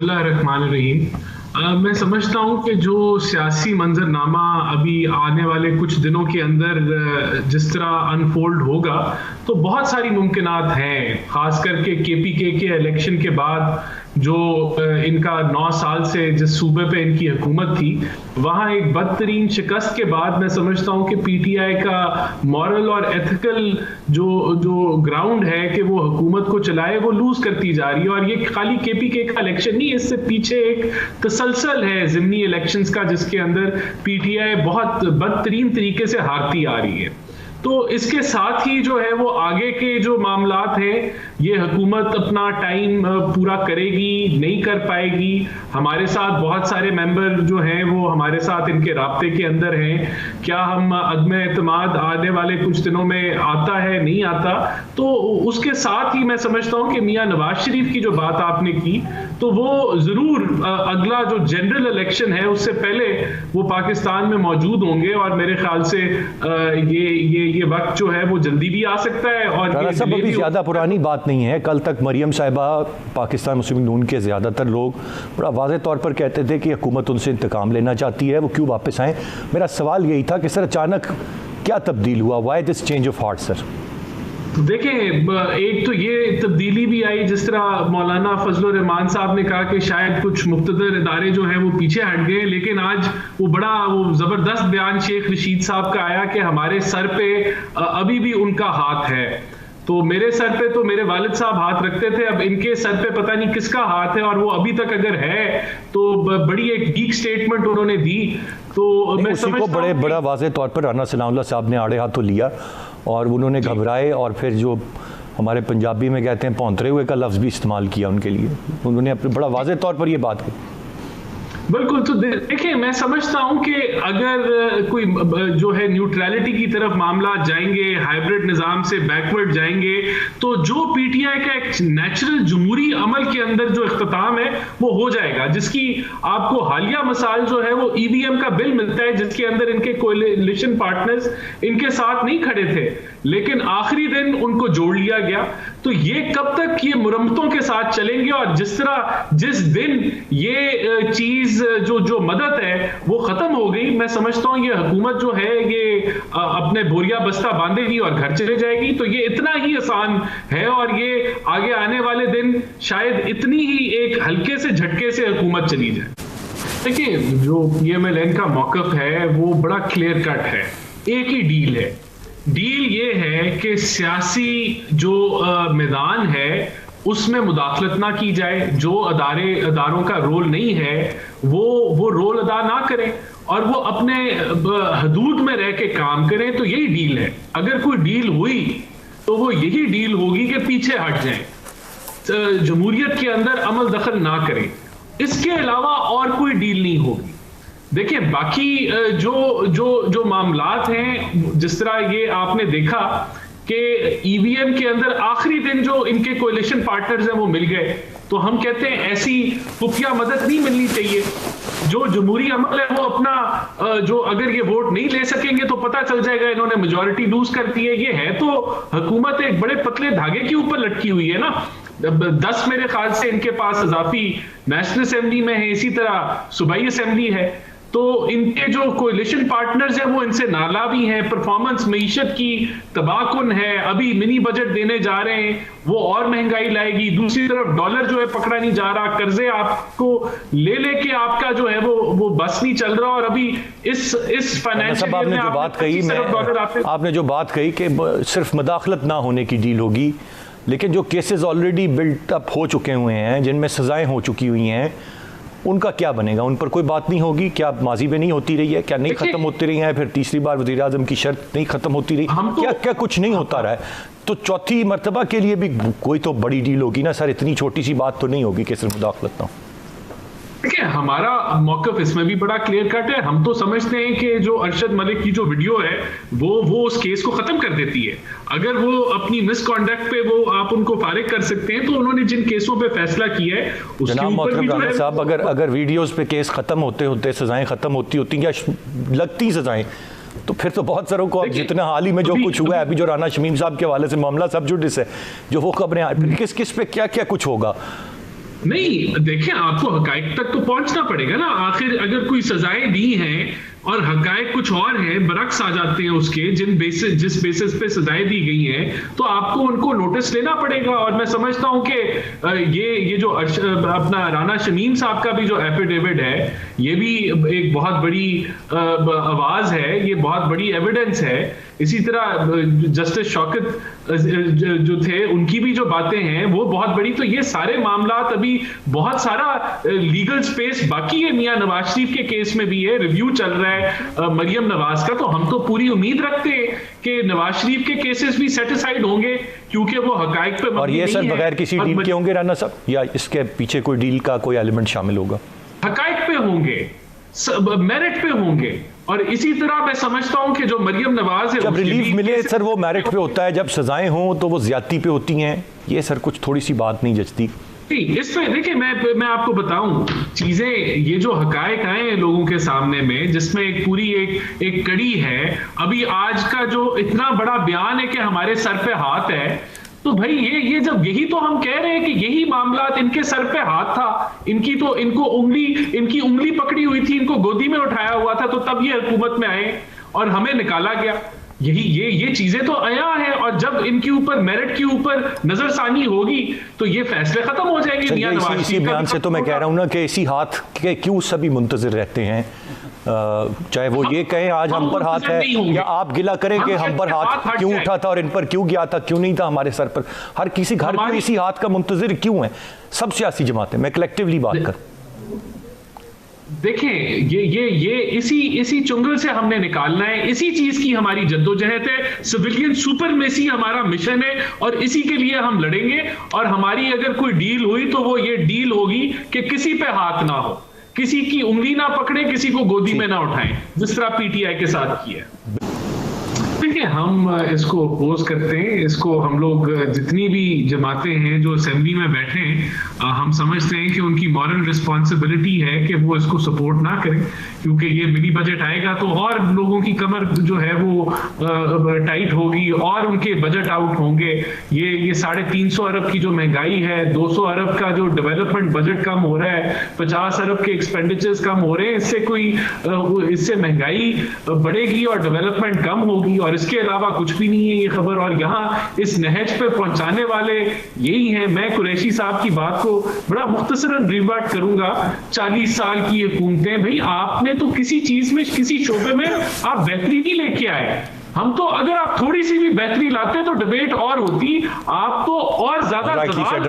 बिस्मिल्लाहिर्रहमानिर्रहीम। मैं समझता हूँ कि जो सियासी मंजरनामा अभी आने वाले कुछ दिनों के अंदर जिस तरह अनफोल्ड होगा, तो बहुत सारी मुमकिनात हैं। खास करके केपीके के इलेक्शन के बाद जो इनका 9 साल से जिस सूबे पे इनकी हुकूमत थी, वहाँ एक बदतरीन शिकस्त के बाद मैं समझता हूँ कि पीटीआई का मॉरल और एथिकल जो जो ग्राउंड है कि वो हुकूमत को चलाए, वो लूज करती जा रही है। और ये खाली केपीके का इलेक्शन नहीं, इससे पीछे एक तसलसल है ज़िमनी इलेक्शंस का, जिसके अंदर पीटीआई बहुत बदतरीन तरीके से हारती आ रही है। तो इसके साथ ही जो है वो आगे के जो मामलात हैं, ये हुकूमत अपना टाइम पूरा करेगी, नहीं कर पाएगी। हमारे साथ बहुत सारे मेंबर जो हैं वो हमारे साथ इनके राब्ते के अंदर हैं। क्या हम अदम एतमाद आने वाले कुछ दिनों में आता है, नहीं आता? तो उसके साथ ही मैं समझता हूं कि मियां नवाज शरीफ की जो बात आपने की, तो वो जरूर अगला जो जनरल इलेक्शन है उससे पहले वो पाकिस्तान में मौजूद होंगे। और मेरे ख्याल से ये वक्त जो है वो जल्दी भी आ सकता है। और सब अभी ज़्यादा पुरानी बात नहीं है। कल तक मरियम साहिबा, पाकिस्तान मुस्लिम लीग नून के ज़्यादातर लोग बड़ा वाज़ेह तौर पर कहते थे कि हुकूमत उनसे इंतकाम लेना चाहती है, वो क्यों वापस आएँ। मेरा सवाल यही था कि सर अचानक क्या तब्दील हुआ, why this change of heart sir? देखें, एक तो ये तब्दीली भी आई, जिस तरह मौलाना फजलुर रहमान साहब ने कहा कि शायद कुछ मुख्तदर इदारे जो हैं वो पीछे हट गए, लेकिन आज वो ज़बरदस्त बयान शेख रशीद साहब का आया कि हमारे सर पे अभी भी उनका हाथ है। तो मेरे सर पे तो मेरे वालिद साहब हाथ रखते थे, अब इनके सर पे पता नहीं किसका हाथ है, और वो अभी तक अगर है तो बड़ी एक वीक स्टेटमेंट उन्होंने दी। तो मैं उसी को बड़ा वाज़ेह तौर पर राना सनाउल्लाह साहब ने आड़े हाथों लिया और उन्होंने घबराए, और फिर जो हमारे पंजाबी में कहते हैं पौंतरे हुए का लफ्ज़ भी इस्तेमाल किया उनके लिए। उन्होंने अपने बड़ा वाज़ेह तौर पर ये बात की। बिल्कुल। तो देखिए, मैं समझता हूं कि अगर कोई जो है न्यूट्रलिटी की तरफ मामला जाएंगे, हाइब्रिड निजाम से बैकवर्ड जाएंगे, तो जो पीटीआई का एक नेचुरल जमहूरी अमल के अंदर जो इख्तिताम है वो हो जाएगा, जिसकी आपको हालिया मिसाल जो है वो ईवीएम का बिल मिलता है, जिसके अंदर इनके कोलिशन पार्टनर्स इनके साथ नहीं खड़े थे, लेकिन आखिरी दिन उनको जोड़ लिया गया। तो ये कब तक ये मुरम्मतों के साथ चलेंगे? और जिस दिन ये चीज जो मदद है वो खत्म हो गई, मैं समझता हूं ये हुकूमत जो है ये अपने बोरिया बस्ता बांधेगी और घर चले जाएगी। तो ये इतना ही आसान है, और ये आगे आने वाले दिन शायद इतनी ही एक हल्के से झटके से हुकूमत चली जाए। देखिए, जो पीएमएलएन का मौकफ है वो बड़ा क्लियर कट है। एक ही डील है। डील ये है कि सियासी जो मैदान है उसमें मुदाखलत ना की जाए, जो अदारों का रोल नहीं है वो रोल अदा ना करें, और वो अपने हदूद में रह के काम करें। तो यही डील है। अगर कोई डील हुई तो वो यही डील होगी कि पीछे हट जाएं, जमहूरियत के अंदर अमल दखल ना करें। इसके अलावा और कोई डील नहीं होगी। देखिए, बाकी जो मामलात हैं, जिस तरह ये आपने देखा कि ईवीएम के अंदर आखिरी दिन जो इनके कोलिशन पार्टनर्स हैं वो मिल गए, तो हम कहते हैं ऐसी खुफिया मदद नहीं मिलनी चाहिए। जो जमहूरी अमल है वो अपना जो अगर ये वोट नहीं ले सकेंगे तो पता चल जाएगा इन्होंने मेजॉरिटी लूज कर दी है। ये है तो हुकूमत एक बड़े पतले धागे के ऊपर लटकी हुई है ना। 10 मेरे ख्याल से इनके पास इजाफी नेशनल असेंबली में है, इसी तरह सूबाई असेंबली है। तो इनके जो कोलिशन पार्टनर्स हैं वो इनसे नाला भी हैं। परफॉर्मेंस मईशत की तबाहकुन है। अभी मिनी बजट देने जा रहे हैं, वो और महंगाई लाएगी। दूसरी तरफ डॉलर जो है पकड़ा नहीं जा रहा, कर्जे आपको लेके आपका जो है वो बस नहीं चल रहा। और अभी इस फाइनेंशियल आपने जो बात कही, आपने जो बात कही कि सिर्फ मदाखलत ना होने की डील होगी, लेकिन जो केसेस ऑलरेडी बिल्ट अप हो चुके हुए हैं, जिनमें सजाएं हो चुकी हुई हैं, उनका क्या बनेगा? उन पर कोई बात नहीं होगी? क्या माजी में नहीं होती रही है? क्या नहीं खत्म होती रही है? फिर तीसरी बार वज़ीर आज़म की शर्त नहीं खत्म होती रही? क्या कुछ नहीं होता रहा है? तो चौथी मरतबा के लिए भी कोई तो बड़ी डील होगी ना सर। इतनी छोटी सी बात तो नहीं होगी कि सिर्फ मुदाखलत ना हो। देखिए, हमारा मौकफ इसमें भी बड़ा क्लियर कट है। हम तो समझते हैं कि जो अरशद मलिक की जो वीडियो है वो उस केस को खत्म कर देती है। अगर वो अपनी मिसकॉन्डक्ट पे वो आप उनको फारिग कर सकते हैं, तो उन्होंने जिन केसों पे फैसला किया है उसके ऊपर भी जो है साहब, अगर वीडियोस पे केस खत्म होते होते सजाएं खत्म होती या लगती सजाएं, तो फिर तो बहुत सारों को जितना हाल ही में जो कुछ हुआ है, अभी जो राना शमीम साहब के हवाले से मामला सब जुडिस है, जो वो खबरें किस पे क्या क्या कुछ होगा। नहीं, देखिए आपको हकाइक तक तो पहुंचना पड़ेगा ना। आखिर अगर कोई सजाएं दी हैं और हकाइक कुछ और है, बरक्स आ जाते हैं उसके, जिस बेसिस पे सजाएं दी गई हैं, तो आपको उनको नोटिस लेना पड़ेगा। और मैं समझता हूं कि ये जो अपना राना शमीम साहब का भी जो एफिडेविट है, ये भी एक बहुत बड़ी आवाज है, ये बहुत बड़ी एविडेंस है। इसी तरह जस्टिस शौकत जो थे, उनकी भी जो बातें हैं वो बहुत बड़ी। तो ये सारे मामला अभी बहुत सारा लीगल स्पेस बाकी है। मियां नवाज शरीफ के केस में भी है, रिव्यू चल रहा है मरियम नवाज का। तो हम तो पूरी उम्मीद रखते हैं कि नवाज शरीफ के केसेस भी सेटिस्फाइड होंगे, क्योंकि वो हकाइक पे मबनी नहीं है। और ये सर बगैर किसी डील के होंगे राना साहब, या इसके पीछे कोई डील का कोई एलिमेंट शामिल होगा? हकाइक पे होंगे, मेरिट पे होंगे। और इसी तरह मैं समझता हूं कि जो मरियम नवाज है, जब रिलीफ मिले सर वो मेरिट पे होता है, जब सजाएं हों तो वो ज्यादती पे होती हैं। ये सर कुछ थोड़ी सी बात नहीं जचती। इस पे देखिए, मैं आपको बताऊं चीजें, ये जो हकायक आए हैं लोगों के सामने में, जिसमें एक पूरी एक कड़ी है। अभी आज का जो इतना बड़ा बयान है कि हमारे सर पे हाथ है, तो भाई ये जब यही तो हम कह रहे हैं कि यही मामला इनके सर पे हाथ था, इनकी उंगली पकड़ी हुई थी, इनको गोदी में उठाया हुआ था, तो तब ये हुकूमत में आए और हमें निकाला गया। ये चीजें तो आया है। और जब इनके ऊपर मेरिट के ऊपर नजरसानी होगी तो ये फैसले खत्म हो जाएंगे। मियां नवाज इसी बयान से तो मैं कह रहा हूं ना कि इसी हाथ के क्यों सभी मुंतजिर रहते हैं, चाहे वो ये कहें आज हम पर हाथ है, या आप गिला करें कि हम पर हाथ क्यों उठा था और इन पर क्यों गया था, क्यों नहीं था हमारे सर पर। हर किसी घर को इसी हाथ का मुंतजिर क्यों है? सब सियासी जमातें, मैं कलेक्टिवली बात कर। देखें, ये इसी चुंगल से हमने निकालना है। इसी चीज की हमारी जद्दोजहद है। सिविलियन सुपरमेसी हमारा मिशन है और इसी के लिए हम लड़ेंगे। और हमारी अगर कोई डील हुई तो वो ये डील होगी कि किसी पे हाथ ना हो, किसी की उंगली ना पकड़े, किसी को गोदी में ना उठाएं, जिस तरह पीटीआई के साथ किया। देखिए, हम इसको अपोज करते हैं। इसको हम लोग जितनी भी जमातें हैं जो असेंबली में बैठे हैं, हम समझते हैं कि उनकी मॉरल रिस्पॉन्सिबिलिटी है कि वो इसको सपोर्ट ना करें, क्योंकि ये मिनी बजट आएगा तो और लोगों की कमर जो है वो टाइट होगी और उनके बजट आउट होंगे। ये 350 अरब की जो महंगाई है, 200 अरब का जो डेवलपमेंट बजट कम हो रहा है, 50 अरब के एक्सपेंडिचर्स कम हो रहे हैं, इससे महंगाई बढ़ेगी और डेवलपमेंट कम होगी। और इसके अलावा कुछ भी नहीं है ये खबर। और यहाँ इस नहज पे पहुंचाने वाले यही हैं। मैं कुरैशी साहब की बात को बड़ा मुख्तसरन रिवर्ट करूंगा। 40 साल की हुकूमतें, भाई आपने तो किसी चीज में, किसी शोबे में आप बेहतरी नहीं लेके आए। हम तो अगर आप थोड़ी सी भी बेहतरी लाते तो डिबेट और होती, आप तो और ज्यादा